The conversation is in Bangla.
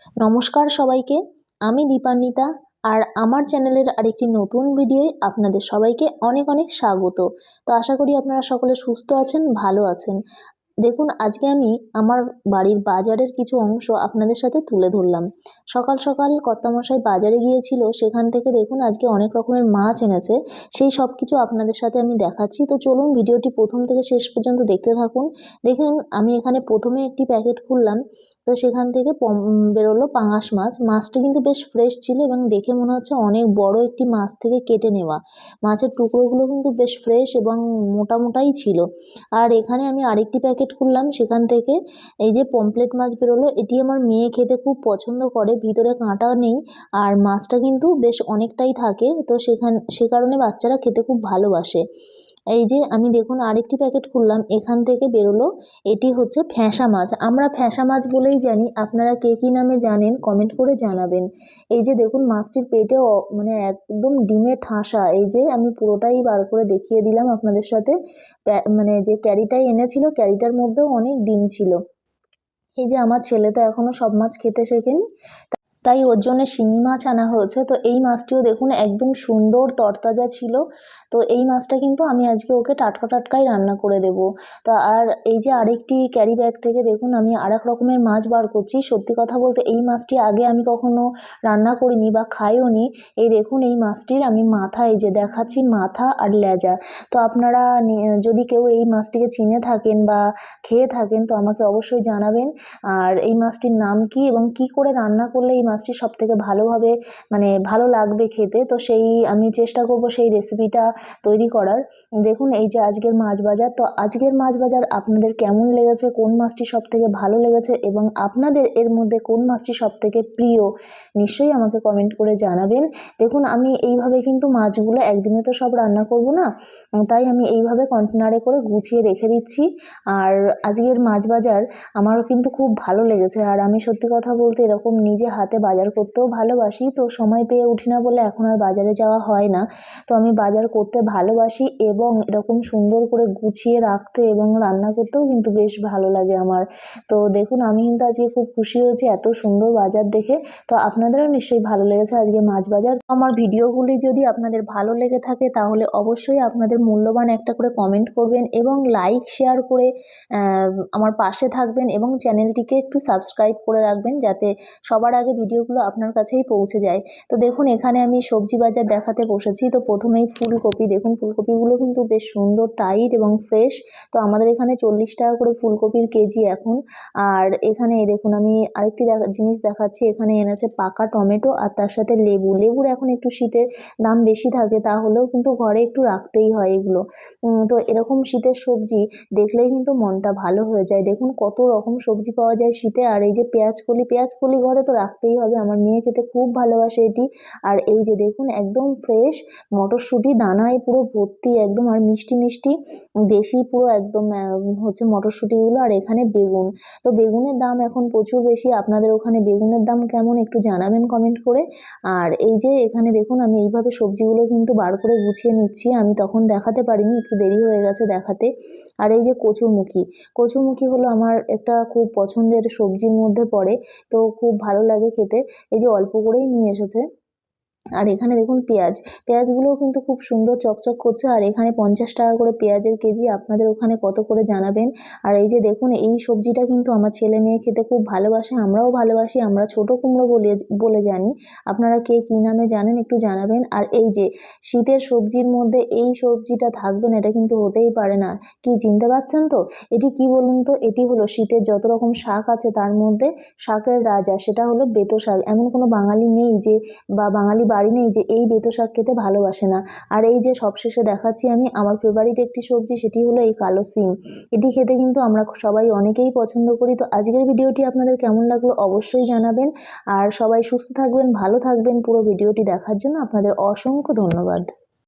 নমস্কার সবাইকে। আমি দীপান্বিতা আর আমার চ্যানেলের আরেকটি নতুন ভিডিওয়ে আপনাদের সবাইকে অনেক অনেক স্বাগত। তো আশা করি আপনারা সকলে সুস্থ আছেন, ভালো আছেন। দেখুন, আজকে আমি আমার বাড়ির বাজারের কিছু অংশ আপনাদের সাথে তুলে ধরলাম। সকাল সকাল কর্তামশাই বাজারে গিয়েছিল, সেখান থেকে দেখুন আজকে অনেক রকমের মাছ এনেছে। সেই সব কিছু আপনাদের সাথে আমি দেখাচ্ছি। তো চলুন ভিডিওটি প্রথম থেকে শেষ পর্যন্ত দেখতে থাকুন। দেখুন, আমি এখানে প্রথমে একটি প্যাকেট খুললাম। তো সেখান থেকে বেরোলো পাঙাশ মাছ। মাছটি কিন্তু বেশ ফ্রেশ ছিল এবং দেখে মনে হচ্ছে অনেক বড় একটি মাছ থেকে কেটে নেওয়া। মাছের টুকরোগুলো কিন্তু বেশ ফ্রেশ এবং মোটা মোটাই ছিল। আর এখানে আমি আরেকটি প্যাকেট খুললাম, সেখান থেকে এই যে পমফ্রেট মাছ বেরোলো। এটি আমার মেয়ে খেতে খুব পছন্দ করে, ভিতরে কাঁটা নেই আর মাছটা কিন্তু বেশ অনেকটাই থাকে, তো সে কারণে বাচ্চারা খেতে খুব ভালোবাসে। এই যে আমি দেখুন আরেকটি প্যাকেট খুললাম, এখান থেকে বেরোলো এটি হচ্ছে ফ্যাঁসা মাছ। আমরা ফ্যাঁসা মাছ বলেই জানি, আপনারা কে কী নামে জানেন কমেন্ট করে জানাবেন। এই যে দেখুন মাছটির পেটে মানে একদম ডিমে ঠাসা। এই যে আমি পুরোটাই বার করে দেখিয়ে দিলাম আপনাদের সাথে। মানে যে ক্যারিটাই এনেছিল, ক্যারিটার মধ্যেও অনেক ডিম ছিল। এই যে আমার ছেলে তো এখনো সব মাছ খেতে শেখেনি, তাই ওর জন্য শিঙি মাছ আনা হয়েছে। তো এই মাছটিও দেখুন একদম সুন্দর তরতাজা ছিল। তো এই মাছটা কিন্তু আমি আজকে ওকে টাটকা টাটকাই রান্না করে দেব। তো আর এই যে আরেকটি ক্যারি ব্যাগ থেকে দেখুন আমি আরেক রকমের মাছ বার করছি। সত্যি কথা বলতে এই মাছটি আগে আমি কখনো রান্না করিনি বা খাইও নি। এই দেখুন এই মাছটির আমি মাথা এই যে দেখাচ্ছি, মাথা আর লেজা। তো আপনারা যদি কেউ এই মাছটিকে চিনে থাকেন বা খেয়ে থাকেন তো আমাকে অবশ্যই জানাবেন। আর এই মাছটির নাম কি এবং কি করে রান্না করলে এই মাছটি সবথেকে ভালোভাবে মানে ভালো লাগবে খেতে, তো সেই আমি চেষ্টা করব সেই রেসিপিটা তৈরি করার। দেখুন এই যে আজকের মাছ বাজার। তো আজকের মাছ বাজার আপনাদের কেমন লেগেছে, কোন মাছটি সবথেকে ভালো লেগেছে এবং আপনাদের এর মধ্যে কোন মাছটি সবথেকে প্রিয়, নিশ্চয়ই আমাকে কমেন্ট করে জানাবেন। দেখুন আমি এইভাবে কিন্তু মাছগুলো একদিনে তো সব রান্না করব না, তাই আমি এইভাবে কন্টেনারে করে গুছিয়ে রেখে দিচ্ছি। আর আজকের মাছ বাজার আমারও কিন্তু খুব ভালো লেগেছে। আর আমি সত্যি কথা বলতে এরকম নিজে হাতে বাজার করতেও ভালোবাসি, তো সময় পেয়ে উঠি না বলে এখন আর বাজারে যাওয়া হয় না। তো আমি বাজার করতে ভালোবাসি এবং এরকম সুন্দর করে গুছিয়ে রাখতে এবং রান্না করতেও কিন্তু বেশ ভালো লাগে আমার। তো দেখুন আমি কিন্তু আজকে খুব খুশি হয়েছি এত সুন্দর বাজার দেখে। তো আপনাদেরও নিশ্চয়ই ভালো লেগেছে আজকে মাছ বাজার। আমার ভিডিওগুলি যদি আপনাদের ভালো লেগে থাকে তাহলে অবশ্যই আপনাদের মূল্যবান একটা করে কমেন্ট করবেন এবং লাইক শেয়ার করে আমার পাশে থাকবেন এবং চ্যানেলটিকে একটু সাবস্ক্রাইব করে রাখবেন যাতে সবার আগে ভিডিওগুলো আপনার কাছেই পৌঁছে যায়। তো দেখুন এখানে আমি সবজি বাজার দেখাতে বসেছি। তো প্রথমেই ফুলকপি, দেখুন ফুলকপিগুলো কিন্তু বেশ সুন্দর টাইট এবং ফ্রেশ। তো আমাদের এখানে 40 টাকা করে ফুলকপির কেজি এখন। আর এখানে দেখুন আমি আরেকটি জিনিস দেখাচ্ছি, এখানে এনেছে পাকা টমেটো আর তার সাথে লেবুর এখন একটু শীতের দাম বেশি থাকে, তাহলেও কিন্তু ঘরে একটু রাখতেই হয় এগুলো। তো এরকম শীতের সবজি দেখলেই কিন্তু মনটা ভালো হয়ে যায়। দেখুন কত রকম সবজি পাওয়া যায় শীতে। আর এই যে পেঁয়াজকলি ঘরে তো রাখতেই হবে, আমার মেয়ে খেতে খুব ভালোবাসে এটি। আর এই যে দেখুন একদম ফ্রেশ মটরশুঁটি, দানায় পুরো ভর্তি একদম, আর মিষ্টি মিষ্টি দেশি পুরো একদম হচ্ছে মটরশুঁটিগুলো। আর এখানে বেগুন, তো বেগুনের দাম এখন প্রচুর বেশি। আপনাদের ওখানে বেগুনের দাম কেমন একটু জানাবেন কমেন্ট করে। আর এই যে এখানে দেখুন আমি এইভাবে সবজিগুলো কিন্তু বার করে গুছিয়ে নিচ্ছি, আমি তখন দেখাতে পারিনি, একটু দেরি হয়ে গেছে দেখাতে। আর এই যে কচুরমুখী হলো আমার একটা খুব পছন্দের সবজির মধ্যে পড়ে, তো খুব ভালো লাগে খেতে। এই যে অল্প করেই নিয়ে এসেছে। আর এখানে দেখুন পেঁয়াজগুলোও কিন্তু খুব সুন্দর চকচক করছে। আর এখানে 50 টাকা করে পেঁয়াজের কেজি, আপনাদের ওখানে কত করে জানাবেন। আর এই যে দেখুন এই সবজিটা কিন্তু আমার ছেলে মেয়ে খেতে খুব ভালোবাসে, আমরাও ভালোবাসি, আমরা ছোট কুমড়ো বলে জানি। আপনারা কে কী নামে জানেন একটু জানাবেন। আর এই যে শীতের সবজির মধ্যে এই সবজিটা থাকবে না এটা কিন্তু হতেই পারে না। কি চিনতে পারছেন তো? এটি কি বলুন তো? এটি হলো শীতের যত রকম শাক আছে তার মধ্যে শাকের রাজা, সেটা হলো বেতো শাক। এমন কোনো বাঙালি নেই যে বা বাঙালি বাড়ি নেই যে এই বেতো শাক খেতে ভালোবাসে না। আর এই যে সবশেষে দেখাচ্ছি আমি আমার ফেভারিট একটি সবজি, সেটি হলো এই কালো সিম। এটি খেতে কিন্তু আমরা সবাই অনেকেই পছন্দ করি। তো আজকের ভিডিওটি আপনাদের কেমন লাগলো অবশ্যই জানাবেন। আর সবাই সুস্থ থাকবেন, ভালো থাকবেন। পুরো ভিডিওটি দেখার জন্য আপনাদের অসংখ্য ধন্যবাদ।